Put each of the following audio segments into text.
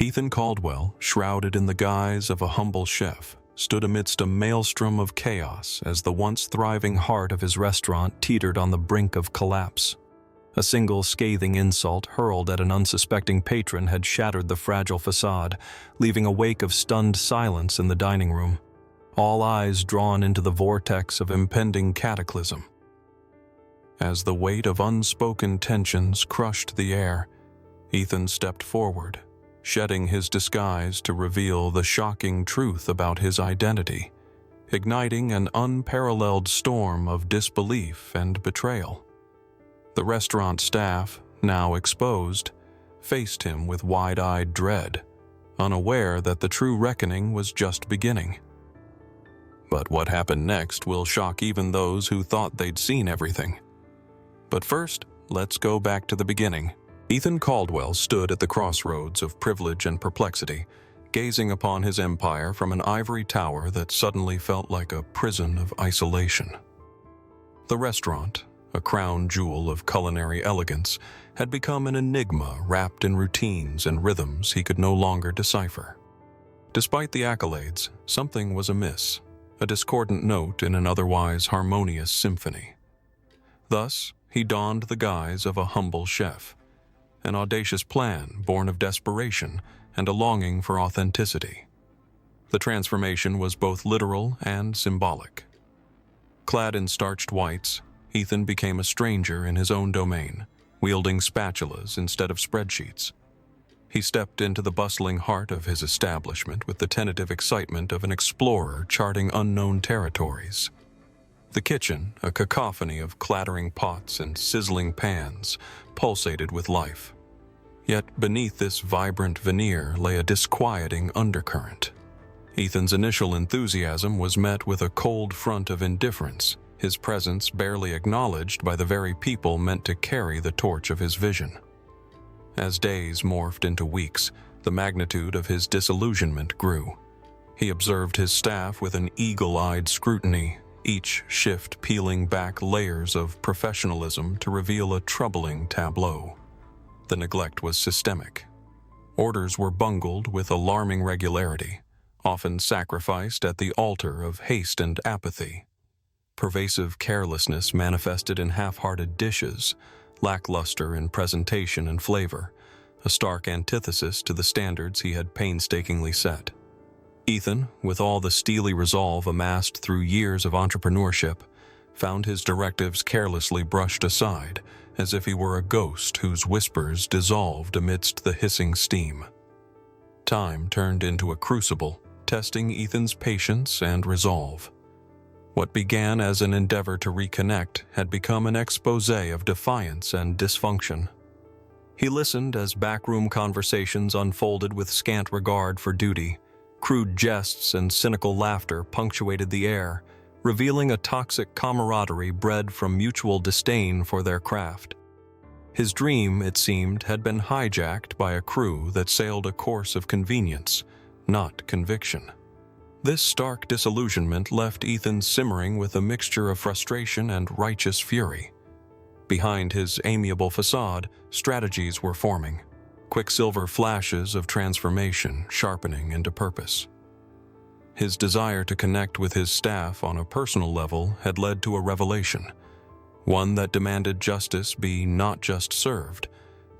Ethan Caldwell, shrouded in the guise of a humble chef, stood amidst a maelstrom of chaos as the once thriving heart of his restaurant teetered on the brink of collapse. A single scathing insult hurled at an unsuspecting patron had shattered the fragile facade, leaving a wake of stunned silence in the dining room, all eyes drawn into the vortex of impending cataclysm. As the weight of unspoken tensions crushed the air, Ethan stepped forward, shedding his disguise to reveal the shocking truth about his identity, igniting an unparalleled storm of disbelief and betrayal. The restaurant staff, now exposed, faced him with wide-eyed dread, unaware that the true reckoning was just beginning. But what happened next will shock even those who thought they'd seen everything. But first, let's go back to the beginning. Ethan Caldwell stood at the crossroads of privilege and perplexity, gazing upon his empire from an ivory tower that suddenly felt like a prison of isolation. The restaurant, a crown jewel of culinary elegance, had become an enigma wrapped in routines and rhythms he could no longer decipher. Despite the accolades, something was amiss, a discordant note in an otherwise harmonious symphony. Thus, he donned the guise of a humble chef, an audacious plan born of desperation and a longing for authenticity. The transformation was both literal and symbolic. Clad in starched whites, Ethan became a stranger in his own domain, wielding spatulas instead of spreadsheets. He stepped into the bustling heart of his establishment with the tentative excitement of an explorer charting unknown territories. The kitchen, a cacophony of clattering pots and sizzling pans, pulsated with life. Yet beneath this vibrant veneer lay a disquieting undercurrent. Ethan's initial enthusiasm was met with a cold front of indifference, his presence barely acknowledged by the very people meant to carry the torch of his vision. As days morphed into weeks, the magnitude of his disillusionment grew. He observed his staff with an eagle-eyed scrutiny, each shift peeling back layers of professionalism to reveal a troubling tableau. The neglect was systemic. Orders were bungled with alarming regularity, often sacrificed at the altar of haste and apathy. Pervasive carelessness manifested in half-hearted dishes, lackluster in presentation and flavor, a stark antithesis to the standards he had painstakingly set. Ethan, with all the steely resolve amassed through years of entrepreneurship, found his directives carelessly brushed aside, as if he were a ghost whose whispers dissolved amidst the hissing steam. Time turned into a crucible, testing Ethan's patience and resolve. What began as an endeavor to reconnect had become an exposé of defiance and dysfunction. He listened as backroom conversations unfolded with scant regard for duty. Crude jests and cynical laughter punctuated the air, revealing a toxic camaraderie bred from mutual disdain for their craft. His dream, it seemed, had been hijacked by a crew that sailed a course of convenience, not conviction. This stark disillusionment left Ethan simmering with a mixture of frustration and righteous fury. Behind his amiable facade, strategies were forming, quicksilver flashes of transformation sharpening into purpose. His desire to connect with his staff on a personal level had led to a revelation, one that demanded justice be not just served,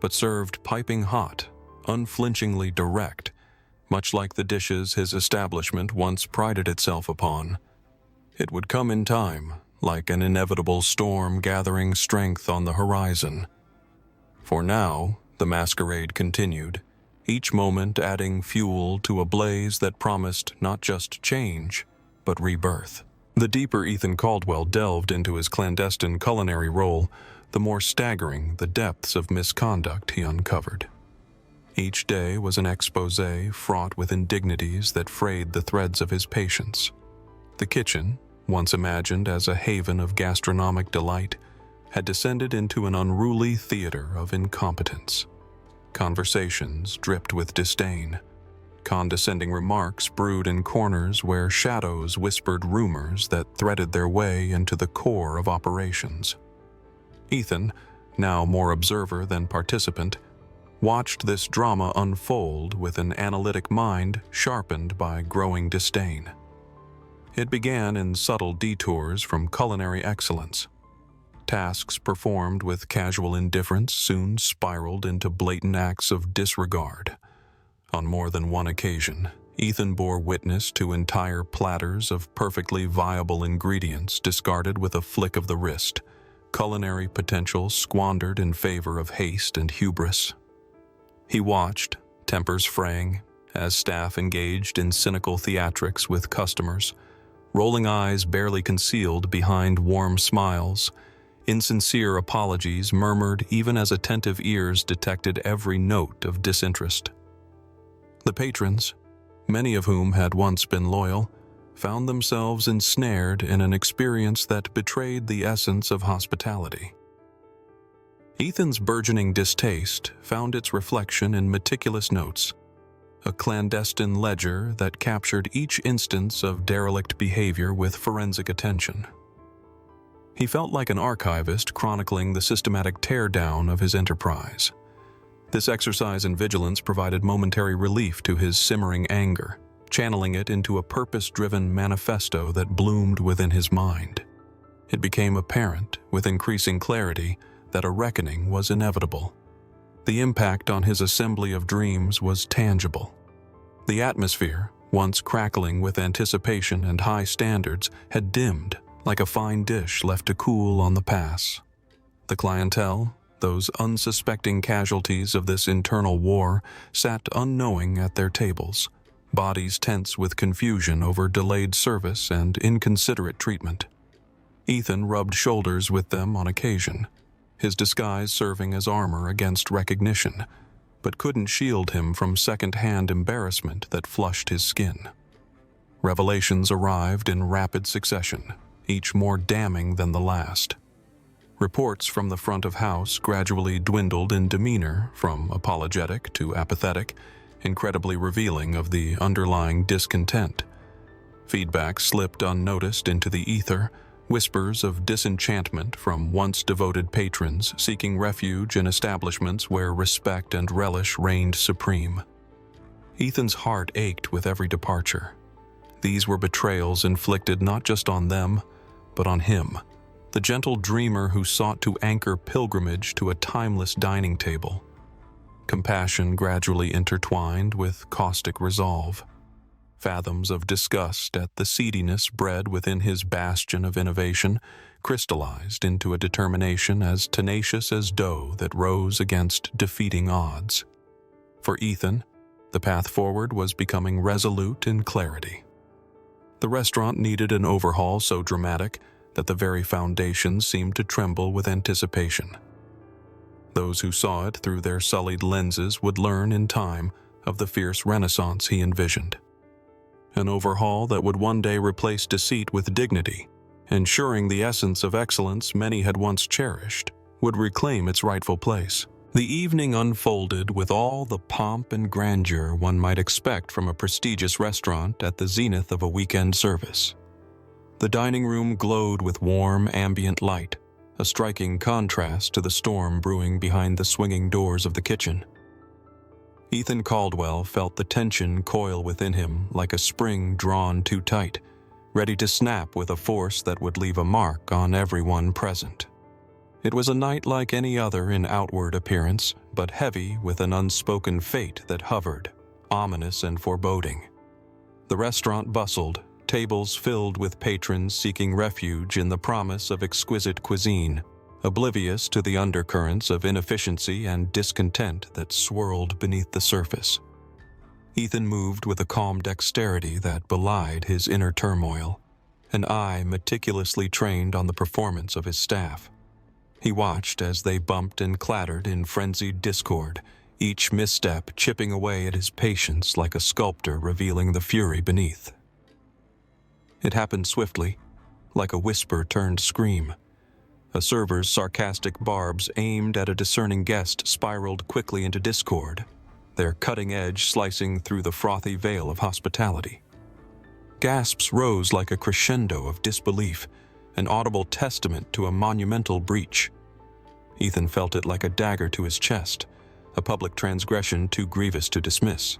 but served piping hot, unflinchingly direct, much like the dishes his establishment once prided itself upon. It would come in time, like an inevitable storm gathering strength on the horizon. For now, the masquerade continued, each moment adding fuel to a blaze that promised not just change, but rebirth. The deeper Ethan Caldwell delved into his clandestine culinary role, the more staggering the depths of misconduct he uncovered. Each day was an exposé fraught with indignities that frayed the threads of his patience. The kitchen, once imagined as a haven of gastronomic delight, had descended into an unruly theater of incompetence. Conversations dripped with disdain. Condescending remarks brewed in corners where shadows whispered rumors that threaded their way into the core of operations. Ethan, now more observer than participant, watched this drama unfold with an analytic mind sharpened by growing disdain. It began in subtle detours from culinary excellence. Tasks performed with casual indifference soon spiraled into blatant acts of disregard. On more than one occasion, Ethan bore witness to entire platters of perfectly viable ingredients discarded with a flick of the wrist, culinary potential squandered in favor of haste and hubris. He watched, tempers fraying, as staff engaged in cynical theatrics with customers, rolling eyes barely concealed behind warm smiles, insincere apologies murmured even as attentive ears detected every note of disinterest. The patrons, many of whom had once been loyal, found themselves ensnared in an experience that betrayed the essence of hospitality. Ethan's burgeoning distaste found its reflection in meticulous notes, a clandestine ledger that captured each instance of derelict behavior with forensic attention. He felt like an archivist chronicling the systematic teardown of his enterprise. This exercise in vigilance provided momentary relief to his simmering anger, channeling it into a purpose-driven manifesto that bloomed within his mind. It became apparent, with increasing clarity, that a reckoning was inevitable. The impact on his assembly of dreams was tangible. The atmosphere, once crackling with anticipation and high standards, had dimmed, like a fine dish left to cool on the pass. The clientele, those unsuspecting casualties of this internal war, sat unknowing at their tables, bodies tense with confusion over delayed service and inconsiderate treatment. Ethan rubbed shoulders with them on occasion, his disguise serving as armor against recognition, but couldn't shield him from second-hand embarrassment that flushed his skin. Revelations arrived in rapid succession, each more damning than the last. Reports from the front of house gradually dwindled in demeanor from apologetic to apathetic, incredibly revealing of the underlying discontent. Feedback slipped unnoticed into the ether, whispers of disenchantment from once devoted patrons seeking refuge in establishments where respect and relish reigned supreme. Ethan's heart ached with every departure. These were betrayals inflicted not just on them, but on him, the gentle dreamer who sought to anchor pilgrimage to a timeless dining table. Compassion gradually intertwined with caustic resolve. Fathoms of disgust at the seediness bred within his bastion of innovation crystallized into a determination as tenacious as dough that rose against defeating odds. For Ethan, the path forward was becoming resolute in clarity. The restaurant needed an overhaul so dramatic that the very foundations seemed to tremble with anticipation. Those who saw it through their sullied lenses would learn in time of the fierce renaissance he envisioned. An overhaul that would one day replace deceit with dignity, ensuring the essence of excellence many had once cherished would reclaim its rightful place. The evening unfolded with all the pomp and grandeur one might expect from a prestigious restaurant at the zenith of a weekend service. The dining room glowed with warm, ambient light, a striking contrast to the storm brewing behind the swinging doors of the kitchen. Ethan Caldwell felt the tension coil within him like a spring drawn too tight, ready to snap with a force that would leave a mark on everyone present. It was a night like any other in outward appearance, but heavy with an unspoken fate that hovered, ominous and foreboding. The restaurant bustled, tables filled with patrons seeking refuge in the promise of exquisite cuisine, oblivious to the undercurrents of inefficiency and discontent that swirled beneath the surface. Ethan moved with a calm dexterity that belied his inner turmoil, an eye meticulously trained on the performance of his staff. He watched as they bumped and clattered in frenzied discord, each misstep chipping away at his patience like a sculptor revealing the fury beneath. It happened swiftly, like a whisper turned scream. A server's sarcastic barbs aimed at a discerning guest spiraled quickly into discord, their cutting edge slicing through the frothy veil of hospitality. Gasps rose like a crescendo of disbelief, an audible testament to a monumental breach. Ethan felt it like a dagger to his chest, a public transgression too grievous to dismiss.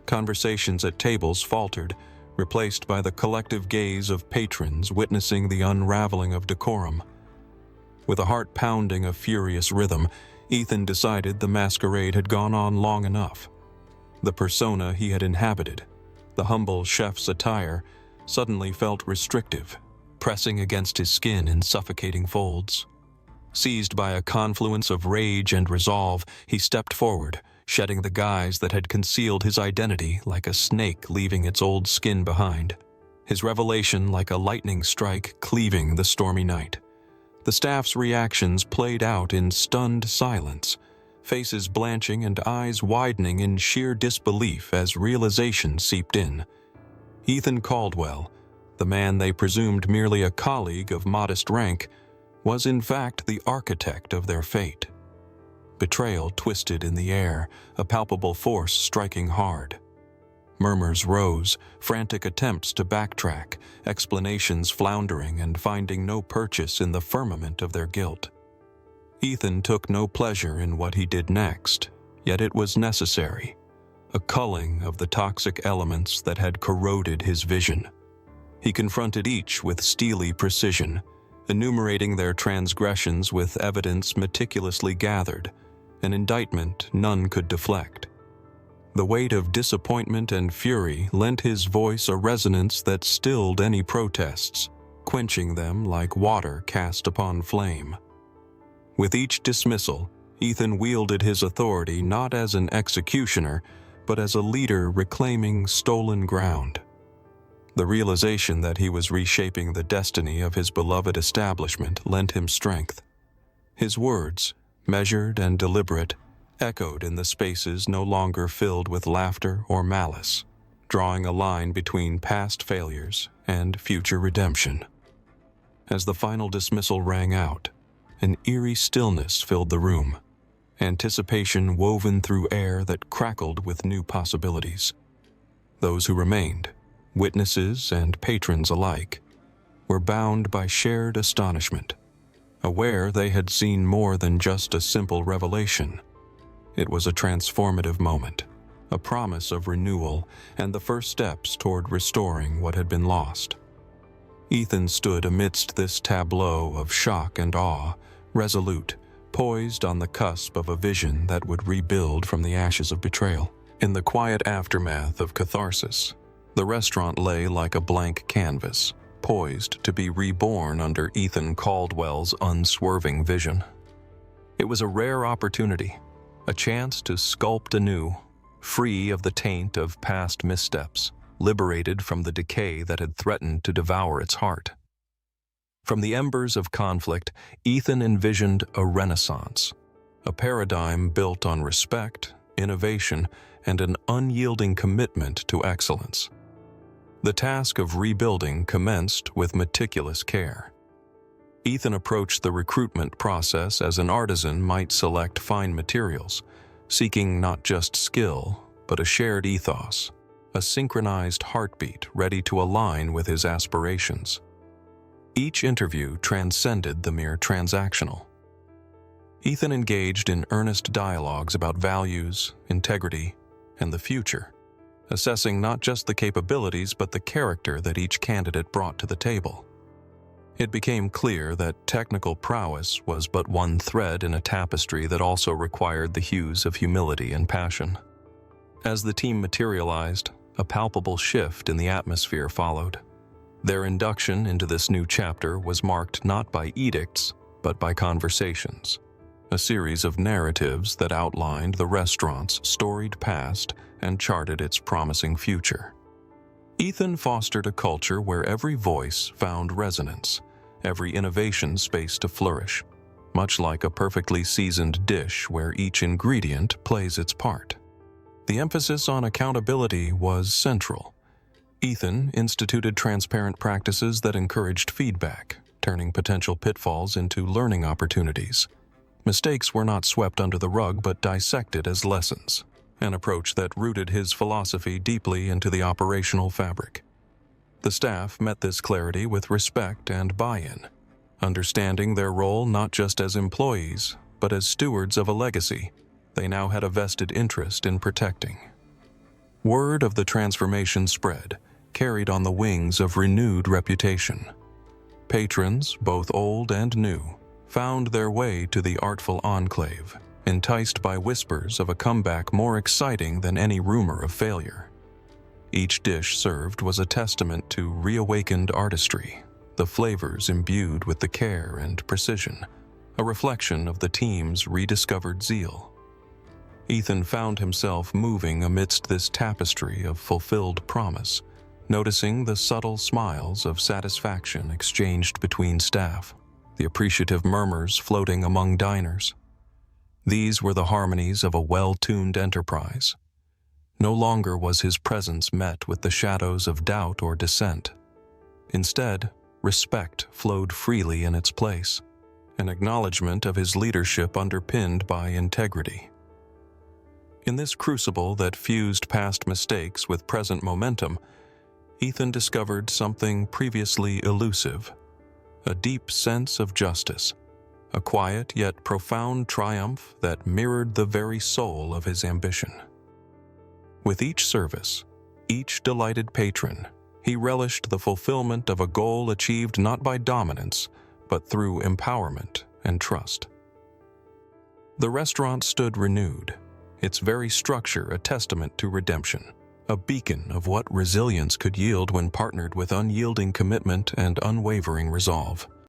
Conversations at tables faltered, replaced by the collective gaze of patrons witnessing the unraveling of decorum. With a heart pounding a furious rhythm, Ethan decided the masquerade had gone on long enough. The persona he had inhabited, the humble chef's attire, suddenly felt restrictive, pressing against his skin in suffocating folds. Seized by a confluence of rage and resolve, he stepped forward, shedding the guise that had concealed his identity like a snake leaving its old skin behind. His revelation like a lightning strike cleaving the stormy night. The staff's reactions played out in stunned silence, faces blanching and eyes widening in sheer disbelief as realization seeped in. Ethan Caldwell, the man they presumed merely a colleague of modest rank, was in fact the architect of their fate. Betrayal twisted in the air, a palpable force striking hard. Murmurs rose, frantic attempts to backtrack, explanations floundering and finding no purchase in the firmament of their guilt. Ethan took no pleasure in what he did next, yet it was necessary, a culling of the toxic elements that had corroded his vision. He confronted each with steely precision, enumerating their transgressions with evidence meticulously gathered, an indictment none could deflect. The weight of disappointment and fury lent his voice a resonance that stilled any protests, quenching them like water cast upon flame. With each dismissal, Ethan wielded his authority not as an executioner, but as a leader reclaiming stolen ground. The realization that he was reshaping the destiny of his beloved establishment lent him strength. His words, measured and deliberate, echoed in the spaces no longer filled with laughter or malice, drawing a line between past failures and future redemption. As the final dismissal rang out, an eerie stillness filled the room, anticipation woven through air that crackled with new possibilities. Those who remained, witnesses and patrons alike, were bound by shared astonishment, aware they had seen more than just a simple revelation. It was a transformative moment, a promise of renewal, and the first steps toward restoring what had been lost. Ethan stood amidst this tableau of shock and awe, resolute, poised on the cusp of a vision that would rebuild from the ashes of betrayal. In the quiet aftermath of catharsis, the restaurant lay like a blank canvas, poised to be reborn under Ethan Caldwell's unswerving vision. It was a rare opportunity, a chance to sculpt anew, free of the taint of past missteps, liberated from the decay that had threatened to devour its heart. From the embers of conflict, Ethan envisioned a renaissance, a paradigm built on respect, innovation, and an unyielding commitment to excellence. The task of rebuilding commenced with meticulous care. Ethan approached the recruitment process as an artisan might select fine materials, seeking not just skill, but a shared ethos, a synchronized heartbeat ready to align with his aspirations. Each interview transcended the mere transactional. Ethan engaged in earnest dialogues about values, integrity, and the future, assessing not just the capabilities but the character that each candidate brought to the table. It became clear that technical prowess was but one thread in a tapestry that also required the hues of humility and passion. As the team materialized, a palpable shift in the atmosphere followed. Their induction into this new chapter was marked not by edicts, but by conversations, a series of narratives that outlined the restaurant's storied past and charted its promising future. Ethan fostered a culture where every voice found resonance, every innovation space to flourish, much like a perfectly seasoned dish where each ingredient plays its part. The emphasis on accountability was central. Ethan instituted transparent practices that encouraged feedback, turning potential pitfalls into learning opportunities. Mistakes were not swept under the rug but dissected as lessons, an approach that rooted his philosophy deeply into the operational fabric. The staff met this clarity with respect and buy-in, understanding their role not just as employees, but as stewards of a legacy. they now had a vested interest in protecting. Word of the transformation spread, carried on the wings of renewed reputation. Patrons, both old and new, found their way to the artful enclave, enticed by whispers of a comeback more exciting than any rumor of failure. Each dish served was a testament to reawakened artistry, the flavors imbued with the care and precision, a reflection of the team's rediscovered zeal. Ethan found himself moving amidst this tapestry of fulfilled promise, noticing the subtle smiles of satisfaction exchanged between staff, the appreciative murmurs floating among diners. These were the harmonies of a well-tuned enterprise. No longer was his presence met with the shadows of doubt or dissent. Instead, respect flowed freely in its place, an acknowledgement of his leadership underpinned by integrity. In this crucible that fused past mistakes with present momentum, Ethan discovered something previously elusive, a deep sense of justice, a quiet yet profound triumph that mirrored the very soul of his ambition. With each service, each delighted patron, he relished the fulfillment of a goal achieved not by dominance, but through empowerment and trust. The restaurant stood renewed, its very structure a testament to redemption, a beacon of what resilience could yield when partnered with unyielding commitment and unwavering resolve.